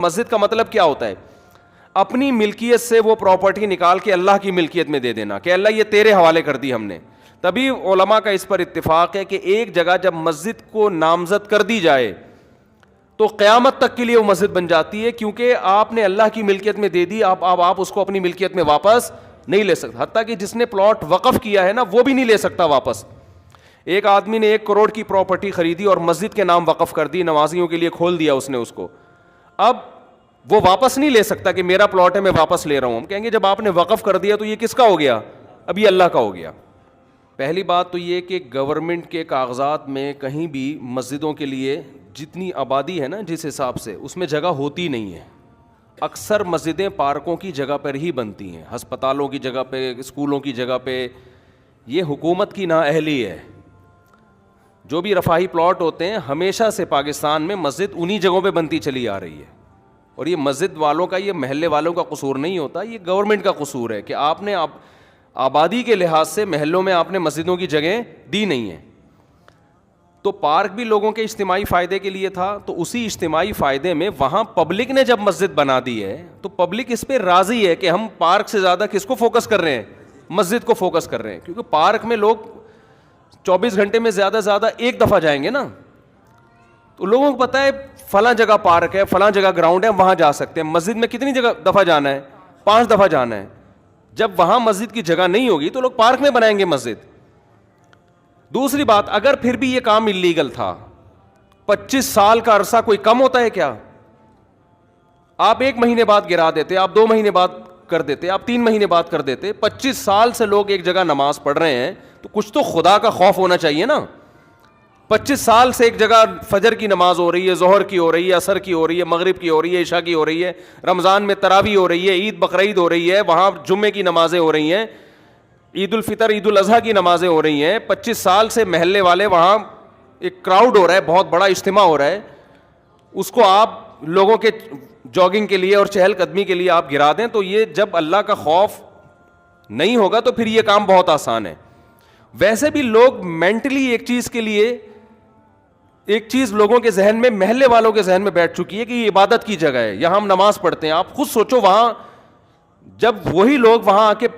مسجد کا مطلب کیا ہوتا ہے؟ اپنی ملکیت سے وہ پراپرٹی نکال کے اللہ کی ملکیت میں دے دینا کہ اللہ یہ تیرے حوالے کر دی ہم نے. تبھی علماء کا اس پر اتفاق ہے کہ ایک جگہ جب مسجد کو نامزد کر دی جائے تو قیامت تک کے لیے وہ مسجد بن جاتی ہے, کیونکہ آپ نے اللہ کی ملکیت میں دے دی, آپ اس کو اپنی ملکیت میں واپس نہیں لے سکتے. حتیٰ کہ جس نے پلاٹ وقف کیا ہے نا وہ بھی نہیں لے سکتا واپس. ایک آدمی نے 1 کروڑ کی پراپرٹی خریدی اور مسجد کے نام وقف کر دی, نمازیوں کے لیے کھول دیا اس نے اس کو. اب وہ واپس نہیں لے سکتا کہ میرا پلاٹ ہے میں واپس لے رہا ہوں. ہم کہیں گے جب آپ نے وقف کر دیا تو یہ کس کا ہو گیا؟ اب یہ اللہ کا ہو گیا. پہلی بات تو یہ کہ گورنمنٹ کے کاغذات میں کہیں بھی مسجدوں کے لیے جتنی آبادی ہے نا جس حساب سے اس میں جگہ ہوتی نہیں ہے. اکثر مسجدیں پارکوں کی جگہ پر ہی بنتی ہیں, ہسپتالوں کی جگہ پہ, اسکولوں کی جگہ پہ. یہ حکومت کی نااہلی ہے. جو بھی رفاہی پلاٹ ہوتے ہیں ہمیشہ سے پاکستان میں مسجد انہی جگہوں پہ بنتی چلی آ رہی ہے. اور یہ مسجد والوں کا, یہ محلے والوں کا قصور نہیں ہوتا, یہ گورنمنٹ کا قصور ہے کہ آپ نے آبادی کے لحاظ سے محلوں میں آپ نے مسجدوں کی جگہیں دی نہیں ہیں. تو پارک بھی لوگوں کے اجتماعی فائدے کے لیے تھا, تو اسی اجتماعی فائدے میں وہاں پبلک نے جب مسجد بنا دی ہے تو پبلک اس پہ راضی ہے کہ ہم پارک سے زیادہ کس کو فوکس کر رہے ہیں؟ مسجد کو فوکس کر رہے ہیں. کیونکہ پارک میں لوگ 24 گھنٹے میں زیادہ سے زیادہ ایک دفعہ جائیں گے نا, تو لوگوں کو پتہ ہے فلاں جگہ پارک ہے, فلاں جگہ گراؤنڈ ہے, وہاں جا سکتے ہیں. مسجد میں کتنی جگہ دفعہ جانا ہے؟ 5 دفعہ جانا ہے. جب وہاں مسجد کی جگہ نہیں ہوگی تو لوگ پارک میں بنائیں گے مسجد. دوسری بات, اگر پھر بھی یہ کام اللیگل تھا, 25 سال کا عرصہ کوئی کم ہوتا ہے کیا؟ آپ 1 مہینے بعد گرا دیتے, آپ 2 مہینے بعد کر دیتے, آپ 3 مہینے بعد کر دیتے. 25 سال سے لوگ ایک جگہ نماز پڑھ رہے ہیں تو کچھ تو خدا کا خوف ہونا چاہیے نا. 25 سال سے ایک جگہ فجر کی نماز ہو رہی ہے, ظہر کی ہو رہی ہے, عصر کی ہو رہی ہے, مغرب کی ہو رہی ہے, عشاء کی ہو رہی ہے, رمضان میں تراویح ہو رہی ہے, عید بقرعید ہو رہی ہے, وہاں جمعے کی نمازیں ہو رہی ہیں, عید الفطر عید الاضحیٰ کی نمازیں ہو رہی ہیں. 25 سال سے محلے والے وہاں ایک کراؤڈ ہو رہا ہے, بہت بڑا اجتماع ہو رہا ہے, اس کو آپ لوگوں کے جاگنگ کے لیے اور چہل قدمی کے لیے آپ گرا دیں, تو یہ جب اللہ کا خوف نہیں ہوگا تو پھر یہ کام بہت آسان ہے. ویسے بھی لوگ مینٹلی ایک چیز لوگوں کے ذہن میں, محلے والوں کے ذہن میں بیٹھ چکی ہے کہ یہ عبادت کی جگہ ہے, یہاں ہم نماز پڑھتے ہیں. آپ خود سوچو, وہاں جب وہی لوگ وہاں آ کے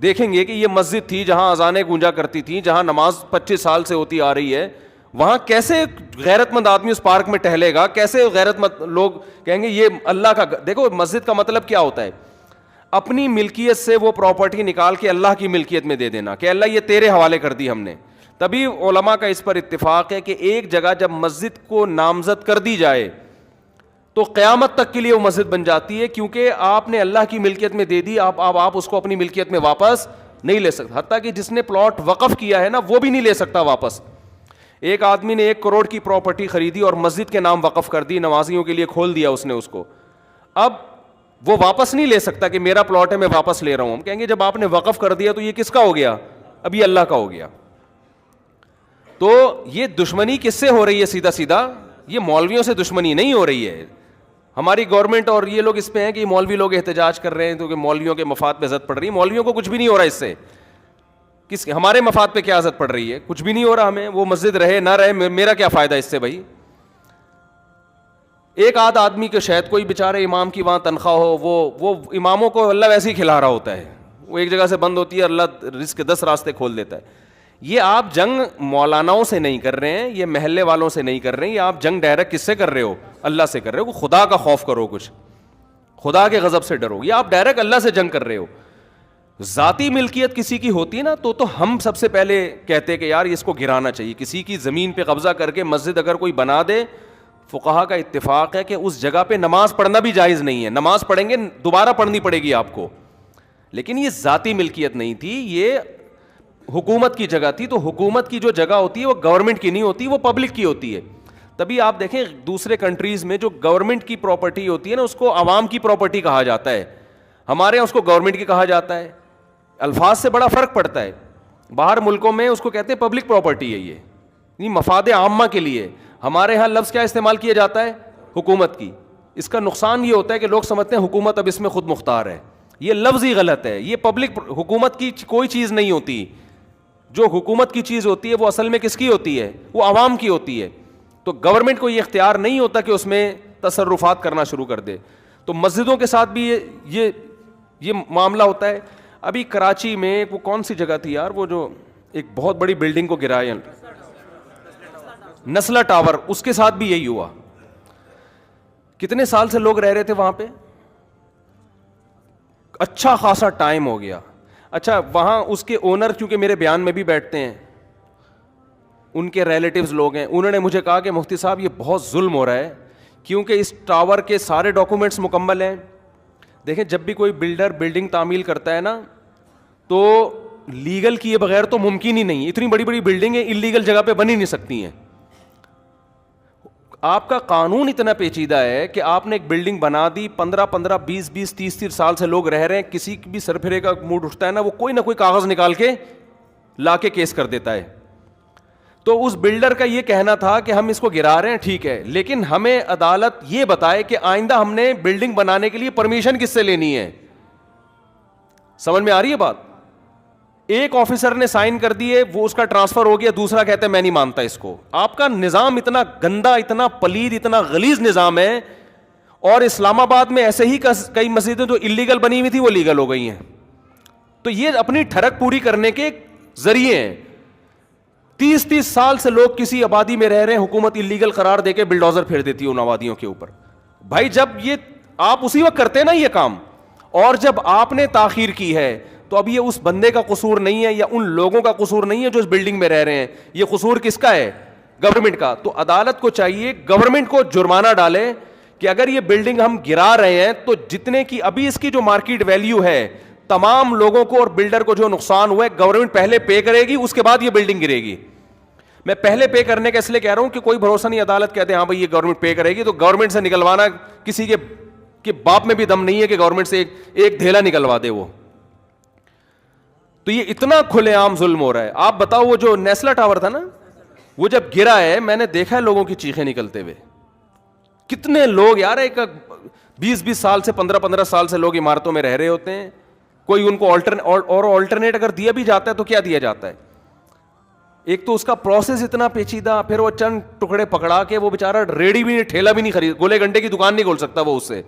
دیکھیں گے کہ یہ مسجد تھی جہاں اذانیں گونجا کرتی تھیں, جہاں نماز 25 سال سے ہوتی آ رہی ہے, وہاں کیسے غیرت مند آدمی اس پارک میں ٹہلے گا؟ کیسے غیرت مند لوگ کہیں گے یہ اللہ کا. دیکھو مسجد کا مطلب کیا ہوتا ہے؟ اپنی ملکیت سے وہ پراپرٹی نکال کے اللہ کی ملکیت میں دے دینا کہ اللہ یہ تیرے حوالے کر دی ہم نے. تبھی علماء کا اس پر اتفاق ہے کہ ایک جگہ جب مسجد کو نامزد کر دی جائے تو قیامت تک کے لیے وہ مسجد بن جاتی ہے, کیونکہ آپ نے اللہ کی ملکیت میں دے دی, آپ اس کو اپنی ملکیت میں واپس نہیں لے سکتے. حتیٰ کہ جس نے پلاٹ وقف کیا ہے نا وہ بھی نہیں لے سکتا واپس. ایک آدمی نے 1 کروڑ کی پراپرٹی خریدی اور مسجد کے نام وقف کر دی, نمازیوں کے لیے کھول دیا اس نے اس کو. اب وہ واپس نہیں لے سکتا کہ میرا پلاٹ ہے میں واپس لے رہا ہوں. ہم کہیں گے جب آپ نے وقف کر دیا تو یہ کس کا ہو گیا؟ اب یہ اللہ کا ہو گیا. تو یہ دشمنی کس سے ہو رہی ہے؟ سیدھا سیدھا یہ مولویوں سے دشمنی نہیں ہو رہی ہے. ہماری گورنمنٹ اور یہ لوگ اس پہ ہیں کہ مولوی لوگ احتجاج کر رہے ہیں کیونکہ مولویوں کے مفاد پہ زد پڑ رہی ہے. مولویوں کو کچھ بھی نہیں ہو رہا اس سے. ہمارے مفاد پہ کیا زد پڑ رہی ہے؟ کچھ بھی نہیں ہو رہا ہمیں. وہ مسجد رہے نہ رہے, میرا کیا فائدہ اس سے بھائی؟ ایک آدھ آدمی کے شاید کوئی بیچارے امام کی وہاں تنخواہ ہو, وہ اماموں کو اللہ ویسے ہی کھلا رہا ہوتا ہے. وہ ایک جگہ سے بند ہوتی ہے, اللہ رزق کے 10 راستے کھول دیتا ہے. یہ آپ جنگ مولاناؤں سے نہیں کر رہے ہیں, یہ محلے والوں سے نہیں کر رہے ہیں, یہ آپ جنگ ڈائریکٹ کس سے کر رہے ہو؟ اللہ سے کر رہے ہو. خدا کا خوف کرو, کچھ خدا کے غضب سے ڈرو. یہ آپ ڈائریکٹ اللہ سے جنگ کر رہے ہو. ذاتی ملکیت کسی کی ہوتی ہے نا تو ہم سب سے پہلے کہتے کہ یار اس کو گرانا چاہیے. کسی کی زمین پہ قبضہ کر کے مسجد اگر کوئی بنا دے, فقہا کا اتفاق ہے کہ اس جگہ پہ نماز پڑھنا بھی جائز نہیں ہے. نماز پڑھیں گے دوبارہ پڑھنی پڑے گی آپ کو, لیکن یہ ذاتی ملکیت نہیں تھی, یہ حکومت کی جگہ تھی. تو حکومت کی جو جگہ ہوتی ہے وہ گورنمنٹ کی نہیں ہوتی, وہ پبلک کی ہوتی ہے. تبھی آپ دیکھیں دوسرے کنٹریز میں جو گورنمنٹ کی پراپرٹی ہوتی ہے نا اس کو عوام کی پراپرٹی کہا جاتا ہے. ہمارے یہاں اس کو گورنمنٹ کی کہا جاتا ہے. الفاظ سے بڑا فرق پڑتا ہے. باہر ملکوں میں اس کو کہتے ہیں پبلک پراپرٹی ہے, یہ مفاد عامہ کے لیے. ہمارے ہاں لفظ کیا استعمال کیا جاتا ہے؟ حکومت کی. اس کا نقصان یہ ہوتا ہے کہ لوگ سمجھتے ہیں حکومت اب اس میں خود مختار ہے. یہ لفظ ہی غلط ہے. یہ پبلک حکومت کی کوئی چیز نہیں ہوتی. جو حکومت کی چیز ہوتی ہے وہ اصل میں کس کی ہوتی ہے؟ وہ عوام کی ہوتی ہے. تو گورنمنٹ کو یہ اختیار نہیں ہوتا کہ اس میں تصرفات کرنا شروع کر دے. تو مسجدوں کے ساتھ بھی یہ معاملہ ہوتا ہے. ابھی کراچی میں وہ کون سی جگہ تھی یار, وہ جو ایک بہت بڑی بلڈنگ کو گرایا, نسلا ٹاور, اس کے ساتھ بھی یہی ہوا. کتنے سال سے لوگ رہ رہے تھے وہاں پہ, اچھا خاصا ٹائم ہو گیا. اچھا وہاں اس کے اونر کیونکہ میرے بیان میں بھی بیٹھتے ہیں, ان کے ریلیٹیوز لوگ ہیں, انہوں نے مجھے کہا کہ مفتی صاحب یہ بہت ظلم ہو رہا ہے کیونکہ اس ٹاور کے سارے ڈاکومنٹس مکمل ہیں. دیکھیں جب بھی کوئی بلڈر بلڈنگ تعمیل کرتا ہے نا تو لیگل کیے بغیر تو ممکن ہی نہیں. اتنی بڑی بڑی بلڈنگیں انلیگل جگہ پہ بن ہی نہیں سکتی ہیں. آپ کا قانون اتنا پیچیدہ ہے کہ آپ نے ایک بلڈنگ بنا دی, 15 20 30 سال سے لوگ رہ رہے ہیں, کسی بھی سرپھرے کا موڈ اٹھتا ہے نا وہ کوئی نہ کوئی کاغذ نکال کے لا کے کیس کر دیتا ہے. تو اس بلڈر کا یہ کہنا تھا کہ ہم اس کو گرا رہے ہیں ٹھیک ہے, لیکن ہمیں عدالت یہ بتائے کہ آئندہ ہم نے بلڈنگ بنانے کے لیے پرمیشن کس سے لینی ہے. سمجھ میں آ رہی ہے بات؟ ایک آفیسر نے سائن کر دیے, وہ اس کا ٹرانسفر ہو گیا, دوسرا کہتا ہے میں نہیں مانتا اس کو. آپ کا نظام اتنا گندا, اتنا پلید, اتنا غلیظ نظام ہے. اور اسلام آباد میں ایسے ہی کئی مسجدیں جو انلیگل بنی ہوئی تھی وہ لیگل ہو گئی ہیں. تو یہ اپنی ٹھڑک پوری کرنے کے ذریعے ہیں. 30 سال سے لوگ کسی آبادی میں رہ رہے ہیں, حکومت انلیگل قرار دے کے بلڈوزر پھیر دیتی ہے ان آبادیوں کے اوپر. بھائی جب یہ آپ اسی وقت کرتے ہیں نا یہ کام, اور جب آپ نے تاخیر کی ہے تو اب یہ اس بندے کا قصور نہیں ہے یا ان لوگوں کا قصور نہیں ہے جو اس بلڈنگ میں رہ رہے ہیں, یہ قصور کس کا ہے؟ گورنمنٹ کا. تو عدالت کو چاہیے گورنمنٹ کو جرمانہ ڈالے کہ اگر یہ بلڈنگ ہم گرا رہے ہیں تو جتنے کی ابھی اس کی جو مارکیٹ ویلیو ہے, تمام لوگوں کو اور بلڈر کو جو نقصان ہوا ہے گورنمنٹ پہلے پے کرے گی, اس کے بعد یہ بلڈنگ گرے گی. میں پہلے پے کرنے کا اس لیے کہہ رہا ہوں کہ کوئی بھروسہ نہیں, عدالت کہتے ہیں ہاں بھائی یہ گورنمنٹ پے کرے گی, تو گورنمنٹ سے نکلوانا کسی کے باپ میں بھی دم نہیں ہے کہ گورنمنٹ سے ایک دھیلا نکلوا دے وہ. تو یہ اتنا کھلے عام ظلم ہو رہا ہے. آپ بتاؤ وہ جو نیسلا ٹاور تھا نا, وہ جب گرا ہے میں نے دیکھا ہے لوگوں کی چیخیں نکلتے ہوئے. کتنے لوگ یار, ایک 20 سال سے 15 سال سے لوگ عمارتوں میں رہ رہے ہوتے ہیں, کوئی ان کو آلٹرنیٹ اگر دیا بھی جاتا ہے تو کیا دیا جاتا ہے؟ ایک تو اس کا پروسیس اتنا پیچیدہ, پھر وہ چند ٹکڑے پکڑا کے وہ بیچارہ ریڈی بھی نہیں, ٹھیلا بھی نہیں خرید, گولے گنڈے کی دکان نہیں کھول سکتا وہ اس سے.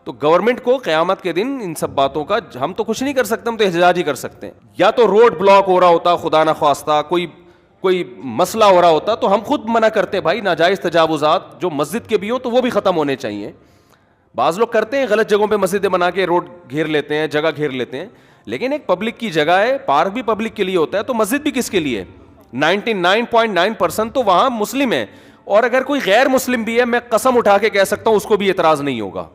تو گورنمنٹ کو قیامت کے دن ان سب باتوں کا, ہم تو کچھ نہیں کر سکتے, ہم تو احتجاج ہی کر سکتے ہیں. یا تو روڈ بلاک ہو رہا ہوتا خدا نہ خواستہ, کوئی مسئلہ ہو رہا ہوتا تو ہم خود منع کرتے بھائی ناجائز تجاوزات جو مسجد کے بھی ہوں تو وہ بھی ختم ہونے چاہیے. بعض لوگ کرتے ہیں غلط جگہوں پہ مسجدیں بنا کے روڈ گھیر لیتے ہیں, جگہ گھیر لیتے ہیں, لیکن ایک پبلک کی جگہ ہے, پارک بھی پبلک کے لیے ہوتا ہے, تو مسجد بھی کس کے لیے؟ 99.9% تو وہاں مسلم ہے, اور اگر کوئی غیر مسلم بھی ہے میں قسم اٹھا کے کہہ سکتا ہوں اس کو بھی اعتراض نہیں ہوگا.